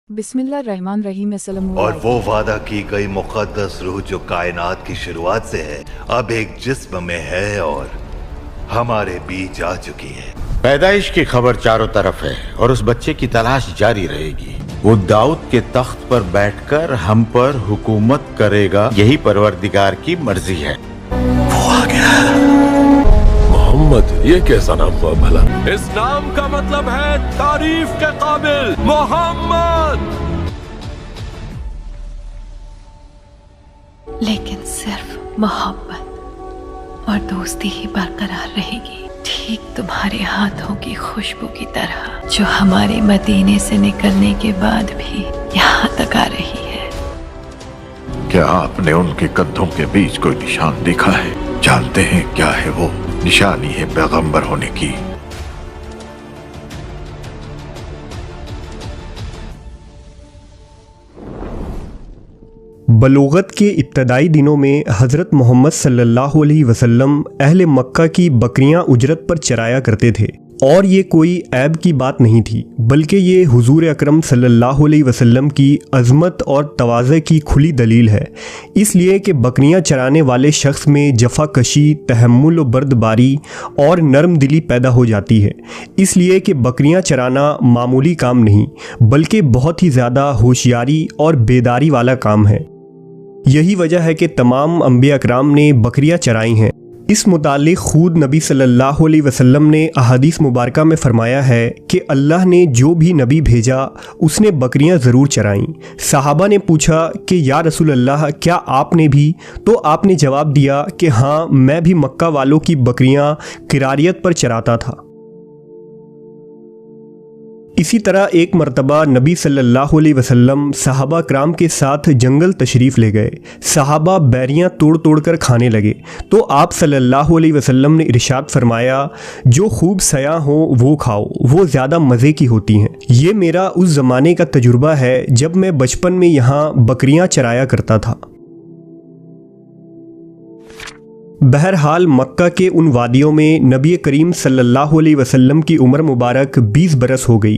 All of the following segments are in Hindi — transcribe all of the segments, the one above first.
बिस्मिल्लाहिर्रहमानिर्रहीम। और वो वादा की गई मुक़द्दस रूह जो कायनात की शुरुआत से है, अब एक जिस्म में है और हमारे बीच आ चुकी है। पैदाइश की खबर चारों तरफ है और उस बच्चे की तलाश जारी रहेगी। वो दाऊद के तख्त पर बैठकर हम पर हुकूमत करेगा, यही परवरदिगार की मर्जी है। वो आ गया। मोहम्मद, ये कैसा नाम हुआ भला? इस नाम का मतलब है तारीफ के काबिल मोहम्मद। लेकिन सिर्फ मोहब्बत और दोस्ती ही बरकरार रहेगी, ठीक तुम्हारे हाथों की खुशबू की तरह जो हमारे मदीने से निकलने के बाद भी यहाँ तक आ रही है। क्या आपने उनके कंधों के बीच कोई निशान देखा है? जानते हैं क्या है वो? निशानी है पैगंबर होने की। बलूगत के इब्तदाई दिनों में हज़रत मोहम्मद सल्लल्लाहु अलैहि वसल्लम अहले मक्का की बकरियां उजरत पर चराया करते थे, और ये कोई ऐब की बात नहीं थी, बल्कि ये हुजूर अकरम सल्लल्लाहु अलैहि वसल्लम की अज़मत और तवाज़े की खुली दलील है। इसलिए कि बकरियां चराने वाले शख्स में जफ़ाकशी, तहम्मुल व बर्दबारी और नरम दिली पैदा हो जाती है। इसलिए कि बकरियां चराना मामूली काम नहीं, बल्कि बहुत ही ज़्यादा होशियारी और बेदारी वाला काम है। यही वजह है कि तमाम अंबिया अकराम ने बकरियां चराई हैं। इस मुतालिक खुद नबी सल्लल्लाहु अलैहि वसल्लम ने अहादीस मुबारका में फ़रमाया है कि अल्लाह ने जो भी नबी भेजा उसने बकरियां ज़रूर चराईं। सहाबा ने पूछा कि या रसूल अल्लाह, क्या आपने भी? तो आपने जवाब दिया कि हाँ, मैं भी मक्का वालों की बकरियां किरारियत पर चराता था। इसी तरह एक मरतबा नबी सल्लल्लाहु अलैहि वसल्लम सहाबा कराम के साथ जंगल तशरीफ़ ले गए। सहाबा बैरियां तोड़ तोड़ कर खाने लगे, तो आप सल्लल्लाहु अलैहि वसल्लम ने इरशाद फरमाया, जो खूब सया हो वो खाओ, वो ज़्यादा मज़े की होती हैं। ये मेरा उस ज़माने का तजुर्बा है जब मैं बचपन में यहाँ बकरियां चराया करता था। बहरहाल मक्का के उन वादियों में नबी करीम सल्लल्लाहु अलैहि वसल्लम की उम्र मुबारक 20 बरस हो गई।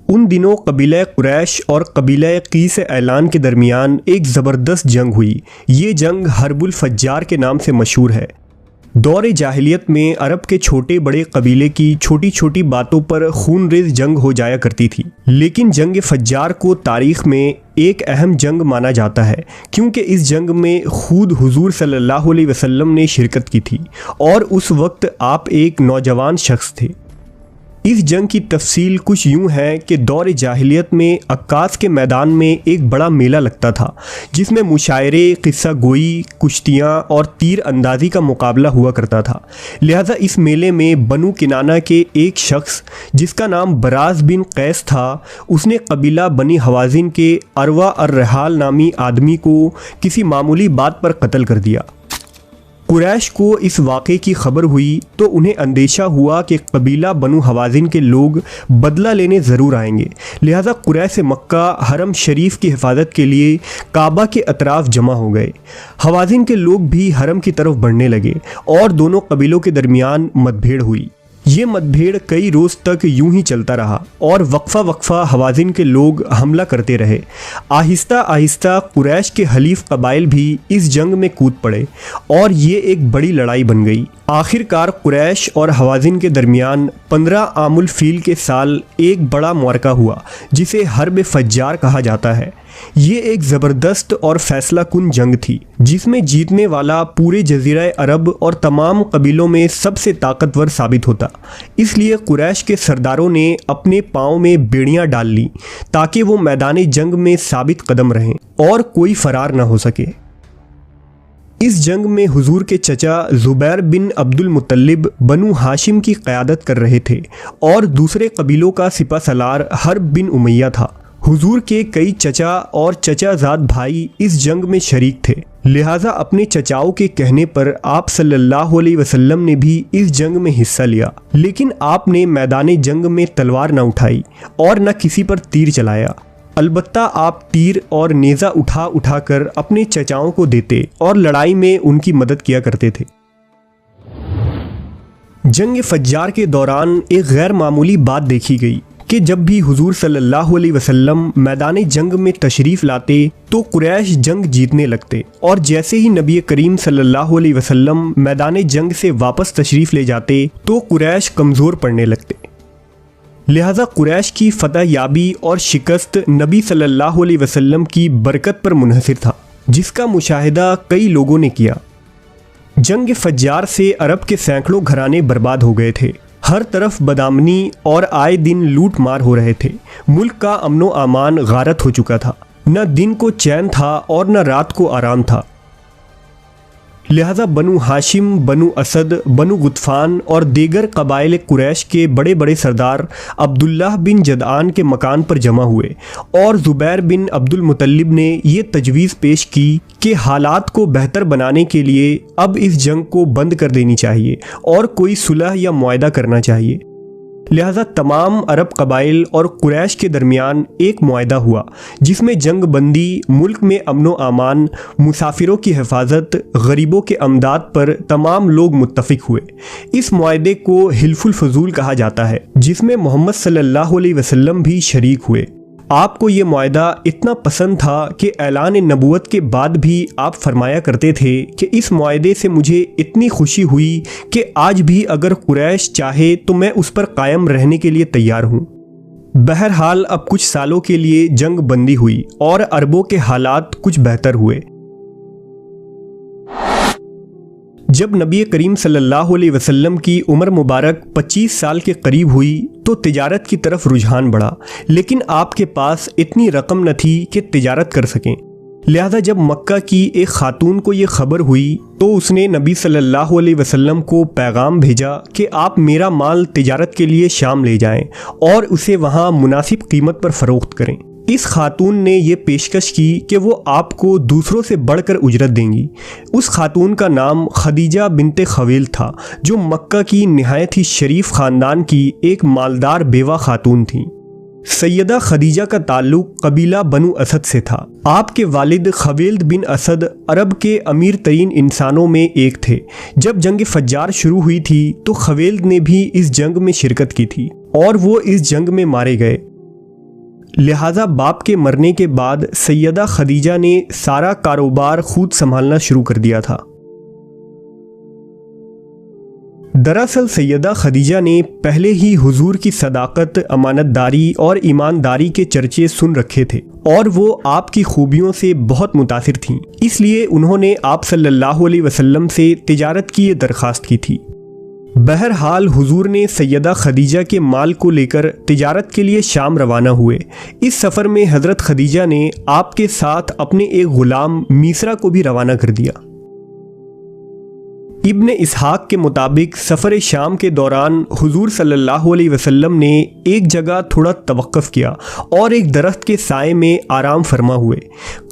उन दिनों कबीला कुरैश और कबीला कीस ऐलान के दरमियान एक ज़बरदस्त जंग हुई। ये जंग हर्बुल फज्जार के नाम से मशहूर है। दौर जाहिलियत में अरब के छोटे बड़े कबीले की छोटी छोटी बातों पर खूनरेज़ जंग हो जाया करती थी, लेकिन जंग फज्जार को तारीख़ में एक अहम जंग माना जाता है, क्योंकि इस जंग में खुद हुजूर सल्लल्लाहु अलैहि वसल्लम ने शिरकत की थी और उस वक्त आप एक नौजवान शख्स थे। इस जंग की तफसील कुछ यूँ है कि दौर जाहिलियत में अक्कास के मैदान में एक बड़ा मेला लगता था, जिसमें मुशायरे, किस्सा गोई, कुश्तियाँ और तीर अंदाज़ी का मुकाबला हुआ करता था। लिहाजा इस मेले में बनु किनाना के एक शख्स जिसका नाम बराज बिन कैस था, उसने कबीला बनी हवाजिन के अरवा अर्रहाल नामी आदमी को किसी मामूली बात पर कत्ल कर दिया। कुरैश को इस वाक़े की खबर हुई तो उन्हें अंदेशा हुआ कि कबीला बनु हवाजिन के लोग बदला लेने ज़रूर आएंगे। लिहाजा कुरैश मक्का हरम शरीफ की हिफाजत के लिए काबा के अतराफ़ जमा हो गए। हवाजिन के लोग भी हरम की तरफ बढ़ने लगे और दोनों कबीलों के दरमियान मतभेड़ हुई। ये मतभेड़ कई रोज़ तक यूं ही चलता रहा और वक्फा वक्फा हवाजिन के लोग हमला करते रहे। आहिस्ता आहिस्ता कुरैश के हलीफ कबाइल भी इस जंग में कूद पड़े और ये एक बड़ी लड़ाई बन गई। आखिरकार कुरैश और हवाजिन के दरमियान 15 आमुल फील के साल एक बड़ा मुआरका हुआ, जिसे हर्ब फज्जार कहा जाता है। ये एक ज़बरदस्त और फैसला कुन जंग थी, जिसमें जीतने वाला पूरे जज़ीरा अरब और तमाम कबीलों में सबसे ताकतवर साबित होता। इसलिए कुरैश के सरदारों ने अपने पाँव में बेड़ियाँ डाल ली ताकि वो मैदान जंग में साबित कदम रहें और कोई फरार ना हो सके। इस जंग में हुजूर के चचा ज़ुबैर बिन अब्दुल मुत्तलिब बनु हाशिम की क़यादत कर रहे थे और दूसरे कबीलों का सिपा सलार हर्ब बिन उमैया था। हुजूर के कई चचा और चचाज़ाद भाई इस जंग में शरीक थे। लिहाजा अपने चचाओं के कहने पर आप सल्लल्लाहु अलैहि वसल्लम ने भी इस जंग में हिस्सा लिया, लेकिन आपने मैदान जंग में तलवार न उठाई और न किसी पर तीर चलाया। अलबत्ता आप तीर और नेज़ा उठा उठा कर अपने चचाओं को देते और लड़ाई में उनकी मदद किया करते थे। जंग फज्जार के दौरान एक गैर मामूली बात देखी गई। कि जब भी हुजूर सल्लल्लाहु अलैहि वसल्लम मैदान जंग में तशरीफ़ लाते तो कुरैश जंग जीतने लगते, और जैसे ही नबी करीम सल्लल्लाहु अलैहि वसल्लम मैदान जंग से वापस तशरीफ़ ले जाते तो कुरैश कमज़ोर पड़ने लगते। लिहाजा कुरैश की फतह याबी और शिकस्त नबी सल्लल्लाहु अलैहि वसल्लम की बरकत पर मुनहसिर था, जिसका मुशाहिदा कई लोगों ने किया। जंग फज्जार से अरब के सैकड़ों घराने बर्बाद हो गए थे। हर तरफ बदामनी और आए दिन लूट मार हो रहे थे। मुल्क का अमनो अमान गारत हो चुका था। न दिन को चैन था और न रात को आराम था। लिहाजा बनु हाशिम, बनु असद, बनु गुतफान और दीगर कबाइल कुरैश के बड़े बड़े सरदार अब्दुल्लाह बिन जदआन के मकान पर जमा हुए और ज़ुबैर बिन अब्दुल मुतल्लिब ने ये तजवीज़ पेश की कि हालात को बेहतर बनाने के लिए अब इस जंग को बंद कर देनी चाहिए और कोई सुलह या मुआहदा करना चाहिए। लिहाजा तमाम अरब कबाइल और कुरैश के दरमियान एक मुआहदा हुआ, जिसमें जंग बंदी, मुल्क में अमनो अमान, मुसाफिरों की हिफाजत, गरीबों के अमदाद पर तमाम लोग मुत्तफिक हुए। इस मुआहदे को हिल्फुल फजूल कहा जाता है, जिसमें मोहम्मद सल्लल्लाहु अलैहि वसल्लम भी शरीक हुए। आपको ये मुआहदा इतना पसंद था कि ऐलान नबूवत के बाद भी आप फरमाया करते थे कि इस मुआहदे से मुझे इतनी खुशी हुई कि आज भी अगर कुरैश चाहे तो मैं उस पर कायम रहने के लिए तैयार हूँ। बहरहाल अब कुछ सालों के लिए जंग बंदी हुई और अरबों के हालात कुछ बेहतर हुए। जब नबी करीम सल्लल्लाहु अलैहि वसल्लम की उम्र मुबारक 25 साल के करीब हुई तो तिजारत की तरफ रुझान बढ़ा, लेकिन आपके पास इतनी रकम न थी कि तिजारत कर सकें। लिहाजा जब मक्का की एक खातून को ये खबर हुई तो उसने नबी सल्लल्लाहु अलैहि वसल्लम को पैगाम भेजा कि आप मेरा माल तिजारत के लिए शाम ले जाएं और उसे वहाँ मुनासिब कीमत पर फ़रोख्त करें। इस खातून ने यह पेशकश की कि वो आपको दूसरों से बढ़कर उजरत देंगी। उस खातून का नाम खदीजा बिनते खवील था, जो मक्का की निहायत ही शरीफ ख़ानदान की एक मालदार बेवा खातून थी। सैयदा खदीजा का ताल्लुक कबीला बनु असद से था। आपके वालिद खवील्द बिन असद अरब के अमीर तरीन इंसानों में एक थे। जब जंग फज्जार शुरू हुई थी तो खवील्द ने भी इस जंग में शिरकत की थी और वो इस जंग में मारे गए। लिहाजा बाप के मरने के बाद सैयदा खदीजा ने सारा कारोबार खुद संभालना शुरू कर दिया था। दरअसल सैयदा खदीजा ने पहले ही हुजूर की सदाकत, अमानतदारी और ईमानदारी के चर्चे सुन रखे थे और वो आपकी खूबियों से बहुत मुतासिर थीं। इसलिए उन्होंने आप सल्लल्लाहु अलैहि वसल्लम से तिजारत की ये दरख्वास्त की थी। बहरहाल हुजूर ने सैयदा खदीजा के माल को लेकर तिजारत के लिए शाम रवाना हुए। इस सफ़र में हज़रत खदीजा ने आपके साथ अपने एक ग़ुलाम मीसरा को भी रवाना कर दिया। इब्न इसहाक के मुताबिक सफ़र शाम के दौरान हुजूर सल्लल्लाहु अलैहि वसल्लम ने एक जगह थोड़ा तवक्क़ुफ़ किया और एक दरख्त के साए में आराम फरमा हुए।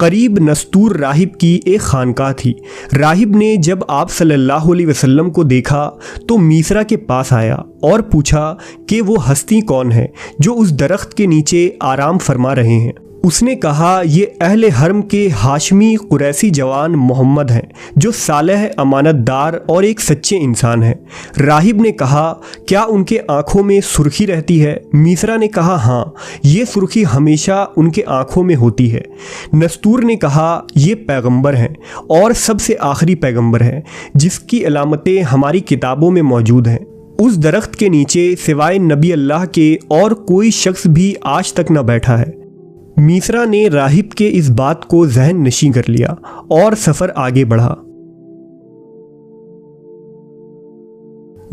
करीब नस्तूर राहिब की एक खानकाह थी। राहिब ने जब आप सल्लल्लाहु अलैहि वसल्लम को देखा तो मीसरा के पास आया और पूछा कि वो हस्ती कौन है जो उस दरख्त के नीचे आराम फरमा रहे हैं। उसने कहा, ये अहले हरम के हाशमी कुरैसी जवान मोहम्मद हैं, जो सालेह, अमानतदार और एक सच्चे इंसान हैं। राहिब ने कहा, क्या उनके आँखों में सुर्खी रहती है? मीसरा ने कहा, हाँ, ये सुर्खी हमेशा उनके आँखों में होती है। नस्तूर ने कहा, ये पैगंबर हैं और सबसे आखिरी पैगंबर हैं, जिसकी अलामतें हमारी किताबों में मौजूद हैं। उस दरख्त के नीचे सिवाय नबी अल्लाह के और कोई शख्स भी आज तक न बैठा है। मीसरा ने राहिब के इस बात को जहन नशी कर लिया और सफ़र आगे बढ़ा।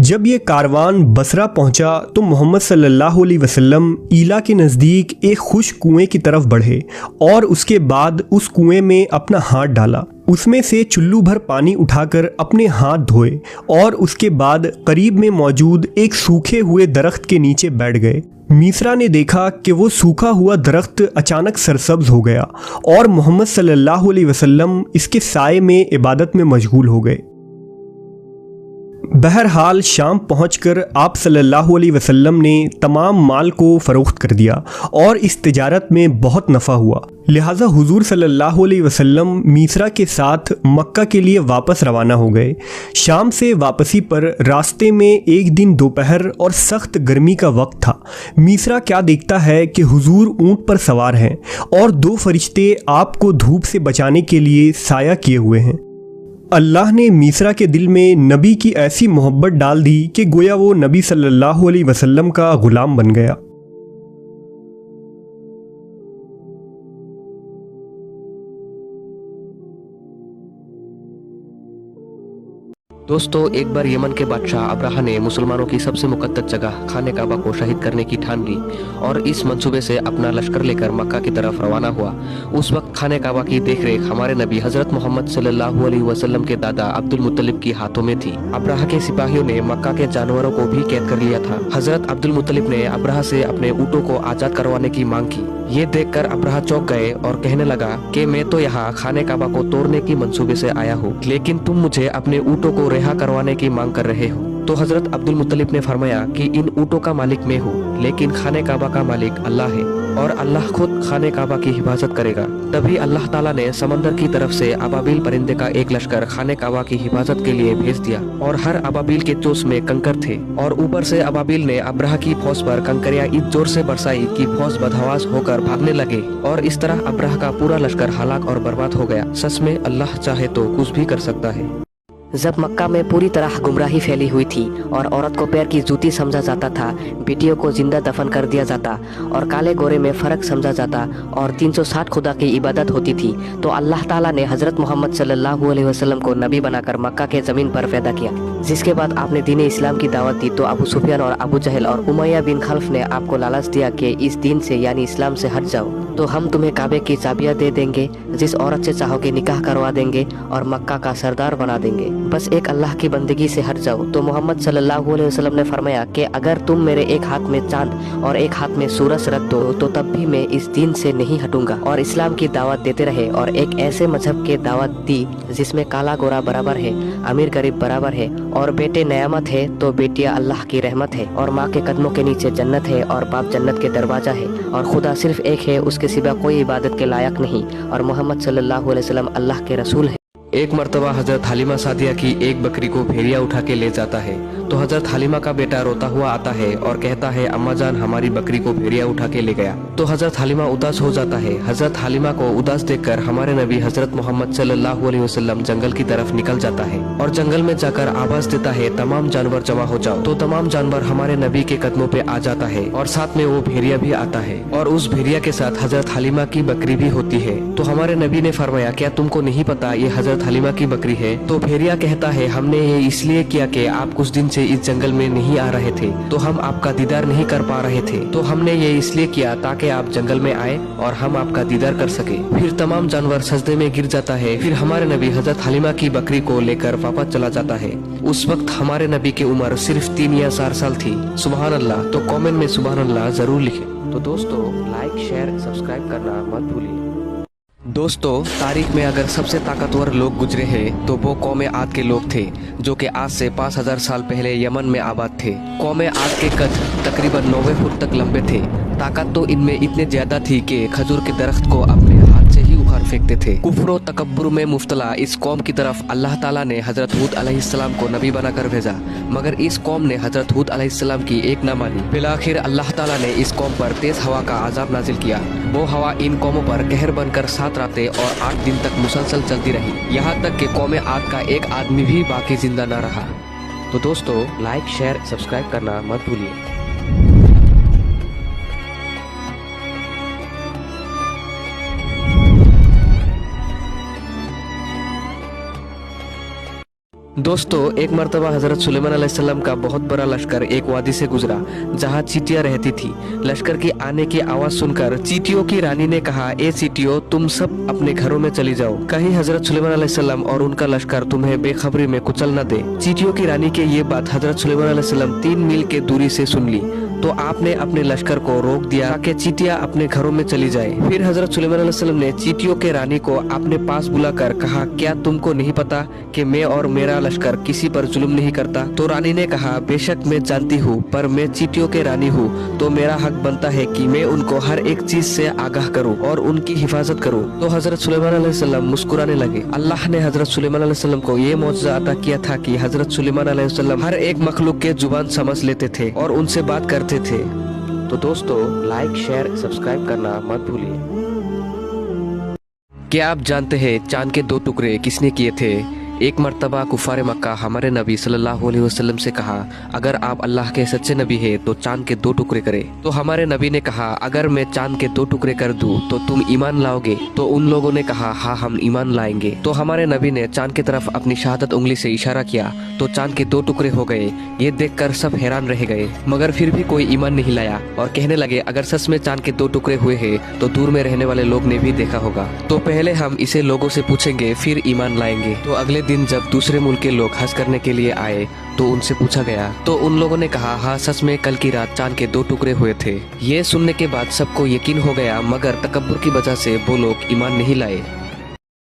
जब ये कारवान बसरा पहुंचा तो मोहम्मद सल्लल्लाहु अलैहि वसल्लम ईला के नज़दीक एक खुश कुएं की तरफ बढ़े और उसके बाद उस कुएं में अपना हाथ डाला। उसमें से चुल्लू भर पानी उठाकर अपने हाथ धोए और उसके बाद करीब में मौजूद एक सूखे हुए दरख्त के नीचे बैठ गए। मीसरा ने देखा कि वो सूखा हुआ दरख्त अचानक सरसब्ज हो गया और मोहम्मद सल्लल्लाहु अलैहि वसल्लम इसके साए में इबादत में मशगूल हो गए। बहरहाल शाम पहुंचकर आप सल्लल्लाहु अलैहि वसल्लम ने तमाम माल को फ़रोख्त कर दिया और इस तिजारत में बहुत नफ़ा हुआ। लिहाजा हुजूर सल्लल्लाहु अलैहि वसल्लम मीसरा के साथ मक्का के लिए वापस रवाना हो गए। शाम से वापसी पर रास्ते में एक दिन दोपहर और सख्त गर्मी का वक्त था। मीसरा क्या देखता है कि हुजूर ऊंट पर सवार हैं और दो फरिश्ते आपको धूप से बचाने के लिए साया किए हुए हैं। अल्लाह ने मीसरा के दिल में नबी की ऐसी मोहब्बत डाल दी कि गोया वो नबी सल्लल्लाहु अलैहि वसल्लम का गुलाम बन गया। दोस्तों, एक बार यमन के बादशाह अब्राहा ने मुसलमानों की सबसे मुकद्दस जगह खाने काबा को शहीद करने की ठान ली और इस मंसूबे से अपना लश्कर लेकर मक्का की तरफ रवाना हुआ। उस वक्त खाने काबा की देखरेख हमारे नबी हजरत मोहम्मद सल्लल्लाहु अलैहि वसल्लम के दादा अब्दुल मुत्तलिब के हाथों में थी। अब्राहा के सिपाहियों ने मक्का के जानवरों को भी कैद कर लिया था। हजरत अब्दुल मुत्तलिब ने अब्राहा से अपने ऊँटों को आजाद करवाने की मांग की। ये देखकर अब्राहा चौंक गए और कहने लगा कि मैं तो यहाँ खाने काबा को तोड़ने की मंसूबे से आया हूँ, लेकिन तुम मुझे अपने ऊँटों को रिहा करवाने की मांग कर रहे हो। तो हजरत अब्दुल मुत्तलिब ने फरमाया कि इन ऊँटों का मालिक मैं हूँ, लेकिन खाने काबा का मालिक अल्लाह है और अल्लाह खुद खाने काबा की हिफाजत करेगा। तभी अल्लाह ताला ने समंदर की तरफ से अबाबिल परिंदे का एक लश्कर खाने काबा की हिफाजत के लिए भेज दिया और हर अबाबिल के चोंच में कंकर थे और ऊपर से अबाबिल ने अब्राहा की फौज पर कंकरियां इस जोर से बरसाई कि फौज बदहवास होकर भागने लगे और इस तरह अब्राहा का पूरा लश्कर हलाक और बर्बाद हो गया। सच में अल्लाह चाहे तो कुछ भी कर सकता है। जब मक्का में पूरी तरह गुमराही फैली हुई थी और औरत को पैर की जूती समझा जाता था, बेटियों को जिंदा दफन कर दिया जाता और काले गोरे में फ़र्क समझा जाता और 360 खुदा की इबादत होती थी, तो अल्लाह ताला ने हज़रत मोहम्मद सल्लल्लाहु अलैहि वसल्लम को नबी बनाकर मक्का के ज़मीन पर पैदा किया। जिसके बाद आपने दीन इस्लाम की दावत दी तो अबू सुफियान और अबू जहल और उमैया बिन खल्फ ने आपको लालच दिया कि इस दीन से यानी इस्लाम से हट जाओ तो हम तुम्हें काबे की चाबियाँ दे देंगे, जिस औरत से चाहोगे निकाह करवा देंगे और मक्का का सरदार बना देंगे, बस एक अल्लाह की बंदगी से हट जाओ। तो मोहम्मद सल्लल्लाहु अलैहि वसल्लम ने फरमाया कि अगर तुम मेरे एक हाथ में चांद और एक हाथ में सूरज रख दो तो तब भी मैं इस दीन से नहीं हटूंगा। और इस्लाम की दावत देते रहे और एक ऐसे मजहब के दावत दी जिसमें काला गोरा बराबर है, अमीर गरीब बराबर है और बेटे नयामत है तो बेटियां अल्लाह की रहमत है और माँ के कदमों के नीचे जन्नत है और बाप जन्नत के दरवाजा है और खुदा सिर्फ एक है, उसके सिवा कोई इबादत के लायक नहीं और मोहम्मद सल्लल्लाहु अलैहि वसल्लम अल्लाह के रसूल है। एक मर्तबा हजरत हलीमा सादिया की एक बकरी को भेड़िया उठा के ले जाता है तो हजरत हलीमा का बेटा रोता हुआ आता है और कहता है अम्मा जान हमारी बकरी को भेड़िया उठा के ले गया। तो हजरत हलीमा उदास हो जाता है। हजरत हलीमा को उदास देखकर हमारे नबी हजरत मोहम्मद सल्लल्लाहु अलैहि वसल्लम जंगल की तरफ निकल जाता है और जंगल में जाकर आवाज देता है तमाम जानवर जमा हो जाओ। तो तमाम जानवर हमारे नबी के कदमों पे आ जाता है और साथ में वो भेड़िया भी आता है और उस भेड़िया के साथ हजरत हलीमा की बकरी भी होती है। तो हमारे नबी ने फरमाया क्या तुमको नहीं पता ये हजरत हलीमा की बकरी है? तो भेड़िया कहता है हमने ये इसलिए किया कि आप कुछ दिन से इस जंगल में नहीं आ रहे थे तो हम आपका दीदार नहीं कर पा रहे थे, तो हमने ये इसलिए किया ताकि आप जंगल में आए और हम आपका दीदार कर सके। फिर तमाम जानवर सजदे में गिर जाता है। फिर हमारे नबी हजरत हलीमा की बकरी को लेकर वापस चला जाता है। उस वक्त हमारे नबी की उम्र सिर्फ 3 या 4 साल थी। सुबहान अल्लाह। तो कमेंट में सुबहान अल्लाह जरूर लिखे। तो दोस्तों लाइक शेयर सब्सक्राइब करना मत भूलिए। दोस्तों तारीख में अगर सबसे ताकतवर लोग गुजरे हैं तो वो कौम आद के लोग थे जो कि आज से 5000 साल पहले यमन में आबाद थे। कौम आद के कद तकरीबन 90 फुट तक लंबे थे। ताकत तो इनमें इतने ज्यादा थी कि खजूर के दरख्त को अपने हाथ से ही उखाड़ फेंकते थे। कुफ्र तकब्बुर में मुफ्तला इस कौम की तरफ अल्लाह ताला ने हजरत हूद अलैहिस्सलाम को नबी बनाकर भेजा, मगर इस कौम ने हजरत हूद अलैहिस्सलाम की एक न मानी। फिर अल्लाह ताला ने इस कौम पर तेज हवा का आजाब नाजिल किया। वो हवा इन कौमों पर कहर बनकर 7 रातें और 8 दिन तक मुसलसल चलती रही, यहाँ तक कि कौम आद का एक आदमी भी बाकी जिंदा न रहा। तो दोस्तों लाइक शेयर सब्सक्राइब करना मत भूलिए। दोस्तों एक मर्तबा हजरत सुलेमान अलैहिस्सलाम का बहुत बड़ा लश्कर एक वादी से गुजरा जहाँ चींटियां रहती थी। लश्कर की आने की आवाज सुनकर चींटियों की रानी ने कहा ए चींटियों तुम सब अपने घरों में चली जाओ, कहीं हजरत सुलेमान अलैहिस्सलाम और उनका लश्कर तुम्हें बेखबरी में कुचल न दे। चींटियों की रानी की ये बात हजरत सुलेमान अलैहिस्सलाम 3 मील के दूरी से सुन ली। तो आपने अपने लश्कर को रोक दिया ताकि चींटियां अपने घरों में चली जाए। फिर हजरत सुलेमान अलैहिस्सलाम ने चींटियों के रानी को अपने पास बुलाकर कहा, क्या तुमको नहीं पता कि मैं और मेरा लश्कर किसी पर जुल्म नहीं करता? तो रानी ने कहा, बेशक मैं जानती हूँ, पर मैं चींटियों के रानी हूँ तो मेरा हक बनता है कि मैं उनको हर एक चीज से आगाह करूँ और उनकी हिफाजत करूँ। तो हजरत सुलेमान अलैहिस्सलाम मुस्कुराने लगे। अल्लाह ने हजरत सुलेमान अलैहिस्सलाम को ये मौजज़ा अता किया था कि हजरत सुलेमान अलैहिस्सलाम हर एक मखलूक के जुबान समझ लेते थे और उनसे बात करते थे। तो दोस्तों, लाइक शेयर सब्सक्राइब करना मत भूलिए। क्या आप जानते हैं चांद के 2 टुकड़े किसने किए थे? एक मर्तबा कुफार मक्का हमारे नबी सल्लल्लाहु अलैहि वसल्लम से कहा, अगर आप अल्लाह के सच्चे नबी हैं तो चांद के 2 टुकड़े करें। तो हमारे नबी ने कहा, अगर मैं चांद के 2 टुकड़े कर दूं तो तुम ईमान लाओगे? तो उन लोगों ने कहा, हाँ हम ईमान लाएंगे। तो हमारे नबी ने चांद की तरफ अपनी शहादत उंगली से इशारा किया तो चांद के 2 टुकड़े हो गए। ये देखकर सब हैरान रह गए, मगर फिर भी कोई ईमान नहीं लाया और कहने लगे, अगर सच में चांद के 2 टुकड़े हुए हैं तो दूर में रहने वाले लोग ने भी देखा होगा, तो पहले हम इसे लोगों से पूछेंगे फिर ईमान लाएंगे। तो अगले दिन जब दूसरे मुल्क के लोग हज करने के लिए आए तो उनसे पूछा गया तो उन लोगों ने कहा, हाँ सच में कल की रात चांद के 2 टुकड़े हुए थे। ये सुनने के बाद सबको यकीन हो गया, मगर तकब्बुर की वजह से वो लोग ईमान नहीं लाए।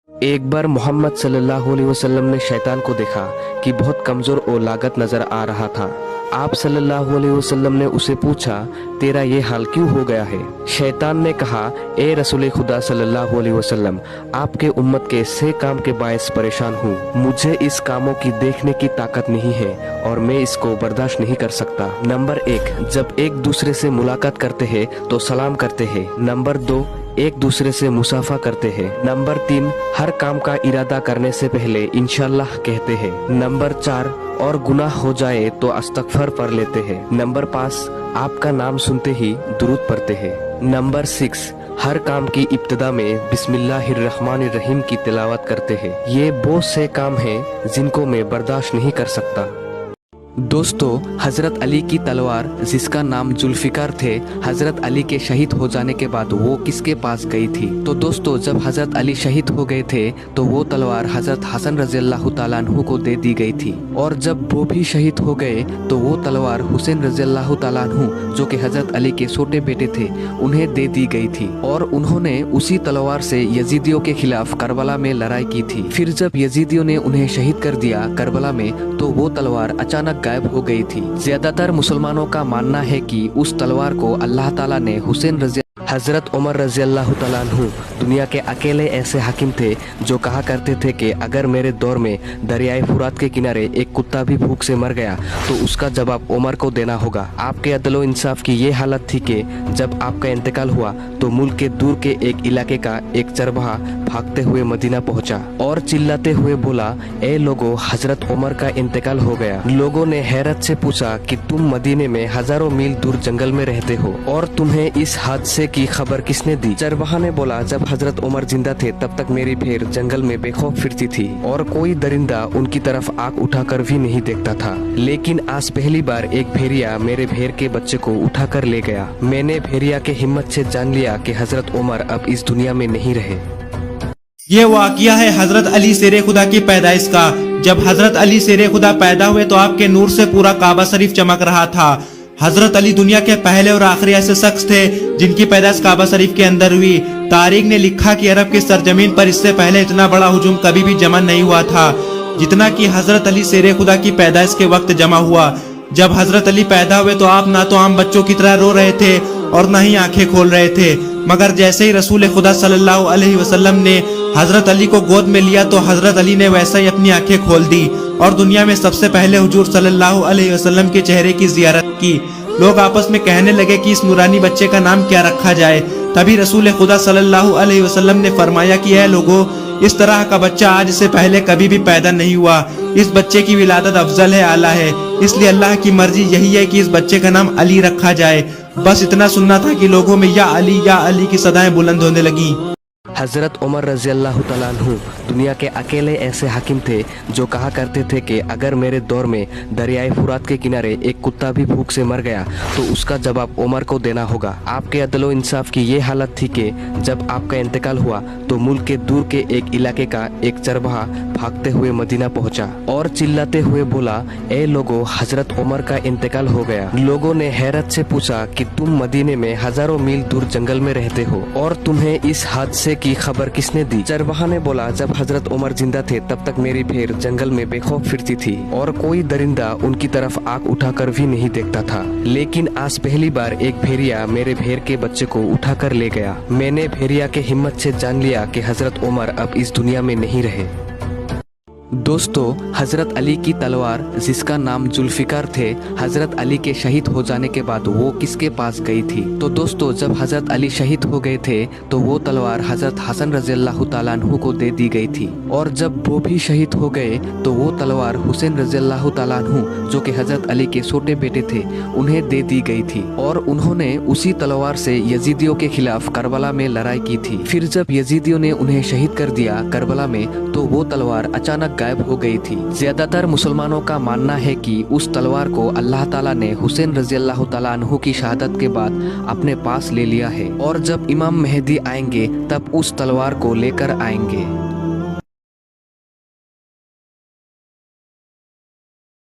एक बार मोहम्मद सल्लल्लाहु अलैहि वसल्लम ने शैतान को देखा कि बहुत कमजोर और लागत नजर आ रहा था। आप सल्लल्लाहु अलैहि वसल्लम ने उसे पूछा, तेरा ये हाल क्यों हो गया है? शैतान ने कहा, ए रसूल खुदा सल्लल्लाहु अलैहि वसल्लम, आपके उम्मत के से काम के बायस परेशान हूँ। मुझे इस कामों की देखने की ताकत नहीं है और मैं इसको बर्दाश्त नहीं कर सकता। नंबर 1, जब एक दूसरे से मुलाकात करते हैं तो सलाम करते हैं। नंबर 2, एक दूसरे से मुसाफा करते हैं। नंबर 3, हर काम का इरादा करने से पहले इंशाल्लाह कहते हैं। नंबर 4, और गुनाह हो जाए तो अस्तगफर पढ़ लेते हैं। नंबर 5, आपका नाम सुनते ही दुरूद पढ़ते हैं। नंबर 6, हर काम की इब्तिदा में बिस्मिल्लाहिर्रहमानिर्रहीम की तिलावत करते हैं। ये बहुत से काम हैं जिनको मैं बर्दाश्त नहीं कर सकता। दोस्तों, हजरत अली की तलवार जिसका नाम जुल्फिकार थे, हजरत अली के शहीद हो जाने के बाद वो किसके पास गई थी? तो दोस्तों, जब हजरत अली शहीद हो गए थे तो वो तलवार हजरत हसन रज़ियल्लाहु ताला अन्हु को दे दी गई थी, और जब वो भी शहीद हो गए तो वो तलवार हुसैन रज़ियल्लाहु ताला अन्हु जो कि हजरत अली के छोटे बेटे थे उन्हें दे दी गई थी, और उन्होंने उसी तलवार से यजीदियों के खिलाफ करबला में लड़ाई की थी। फिर जब यजीदियों ने उन्हें शहीद कर दिया करबला में, तो वो तलवार अचानक गायब हो गई थी। ज्यादातर मुसलमानों का मानना है कि उस तलवार को अल्लाह ताला ने हजरत उमर रज़ियल्लाहु ताला अन्हु दुनिया के अकेले ऐसे हाकिम थे जो कहा करते थे कि अगर मेरे दौर में दरियाए फुरात के किनारे एक कुत्ता भी भूख से मर गया तो उसका जवाब उमर को देना होगा। आपके अदलो इंसाफ की ये हालत थी कि जब आपका इंतकाल हुआ तो मुल्क के दूर के एक इलाके का एक चरवाहा भागते हुए मदीना पहुंचा और चिल्लाते हुए बोला, ए लोगों, हजरत उमर का इंतकाल हो गया। लोगों ने हैरत से पूछा कि तुम मदीने में हजारों मील दूर जंगल में रहते हो और तुम्हें इस हादसे की खबर किसने दी? चरवाहा ने बोला, जब हजरत उमर जिंदा थे तब तक मेरी भेड़ जंगल में बेखौफ फिरती थी और कोई दरिंदा उनकी तरफ आंख उठाकर भी नहीं देखता था, लेकिन आज पहली बार एक भेड़िया मेरे भेड़ के बच्चे को उठाकर ले गया। मैंने भेड़िया के हिम्मत से जान लिया कि हजरत उमर अब इस दुनिया में नहीं रहे। ये वाक़िया है हजरत अली शेरे खुदा की पैदाइश का। जब हजरत अली शेरे खुदा पैदा हुए तो आपके नूर से पूरा काबा शरीफ चमक रहा था। हजरत अली दुनिया के पहले और आखिरी ऐसे शख्स थे जिनकी पैदाइश काबा शरीफ के अंदर हुई। तारीख ने लिखा कि अरब की सरजमीन पर इससे पहले इतना बड़ा हुजूम कभी भी जमा नहीं हुआ था जितना कि हजरत अली शेरे खुदा की पैदाइश के वक्त जमा हुआ। जब हजरत अली पैदा हुए तो आप ना तो आम बच्चों की तरह रो रहे थे और न ही आंखें खोल रहे थे, मगर जैसे ही रसूल खुदा सल्लल्लाहु अलैहि वसल्लम ने हजरत अली को गोद में लिया तो हजरत अली ने वैसे ही अपनी आंखें खोल दी और दुनिया में सबसे पहले हुजूर सल्लल्लाहु अलैहि वसल्लम के चेहरे की जियारत की। लोग आपस में कहने लगे कि इस नूरानी बच्चे का नाम क्या रखा जाए। तभी रसूल खुदा सल्लल्लाहु अलैहि वसल्लम ने फरमाया कि ऐ लोगों, इस तरह का बच्चा आज से पहले कभी भी पैदा नहीं हुआ। इस बच्चे की विलादत अफजल है, आला है, इसलिए अल्लाह की मर्जी यही है कि इस बच्चे का नाम अली रखा जाए। बस इतना सुनना था कि लोगों में या अली की सदाएं बुलंद होने लगी। हजरत उमर रजी अल्लाह तआला अन्हु दुनिया के अकेले ऐसे हाकिम थे जो कहा करते थे कि अगर मेरे दौर में दरियाए फुरात के किनारे एक कुत्ता भी भूख से मर गया तो उसका जवाब उमर को देना होगा। आपके अदलो इंसाफ की ये हालत थी कि जब आपका इंतकाल हुआ तो मुल्क के दूर के एक इलाके का एक चरवाहा भागते हुए मदीना पहुंचा और चिल्लाते हुए बोला, ए लोगों, हजरत उमर का इंतकाल हो गया। लोगों ने हैरत से पूछा कि तुम मदीने में हजारों मील दूर जंगल में रहते हो और तुम्हें इस हादसे की खबर किसने दी? चरवाहा ने बोला, जब हजरत उमर जिंदा थे तब तक मेरी भेड़ जंगल में बेखौफ फिरती थी और कोई दरिंदा उनकी तरफ आंख उठाकर भी नहीं देखता था, लेकिन आज पहली बार एक भेड़िया मेरे भेड़ के बच्चे को उठाकर ले गया। मैंने भेड़िया के हिम्मत से जान लिया कि हजरत उमर अब इस दुनिया में नहीं रहे। दोस्तों, हजरत अली की तलवार जिसका नाम जुल्फिकार थे, हजरत अली के शहीद हो जाने के बाद वो किसके पास गई थी? तो दोस्तों, जब हजरत अली शहीद हो गए थे तो वो तलवार हजरत हसन रजी अल्लाह तआला अन्हु को दे दी गई थी और जब वो भी शहीद हो गए तो वो तलवार हुसैन रजी अल्लाह तआला अन्हु जो कि हजरत अली के छोटे बेटे थे उन्हें दे दी गई थी और उन्होंने उसी तलवार से यजीदियों के खिलाफ करबला में लड़ाई की थी। फिर जब यजीदियों ने उन्हें शहीद कर दिया करबला में तो वो तलवार अचानक गायब हो गई थी। ज्यादातर मुसलमानों का मानना है कि उस तलवार को अल्लाह ताला ने हुसैन रजी अल्लाह ताला अन्हु की शहादत के बाद अपने पास ले लिया है और जब इमाम मेहदी आएंगे तब उस तलवार को लेकर आएंगे।